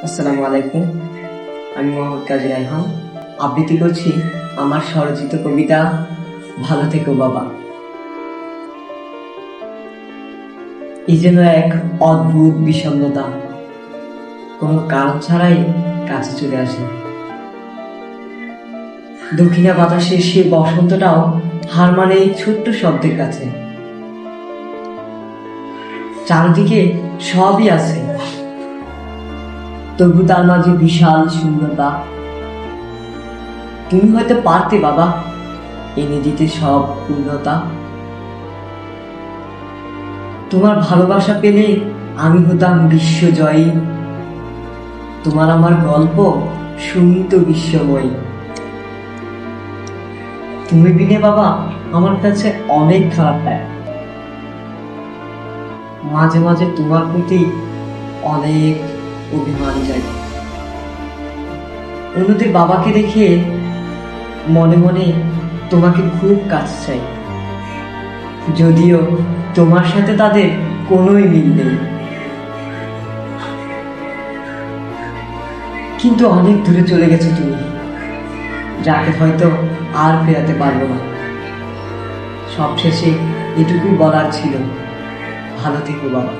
আসসালামু আলাইকুম। আমি মোহাম্মদ কাজী রায়হান আবৃত্তি করছি আমার স্বরচিত কবিতা ভালো থেকো বাবা। এই যেন এক অদ্ভুত বিষণ্ণতা, কোনো কারণ ছাড়াই কাছে চলে আসে। দক্ষিণা বাতাসের সেই বসন্তটাও হার মানে এই ছোট্ট শব্দের কাছে। চারদিকে সবই আছে, তবু তার মাঝে বিশাল শূন্যতা। তুমি হয়তো পারতে বাবা এনে দিতে সব পূর্ণতা। তোমার ভালোবাসা পেলে আমি হতাম বিশ্বজয়ী। তোমার আমার গল্প শুনত বিশ্বময়ী। তুমি বিনে বাবা আমার কাছে অনেক খারাপ লাগে। মাঝে মাঝে তোমার প্রতি অনেক অভিমান যায়। অন্যদের বাবাকে দেখে মনে মনে তোমাকে খুব কাছে চাই, যদিও তোমার সাথে তাদের কোনোই মিল নেই। কিন্তু অনেক দূরে চলে গেছো তুমি, যাকে হয়তো আর ফেরাতে পারবো না। সবশেষে এটুকু বলার ছিল, ভালো থেকো বাবা।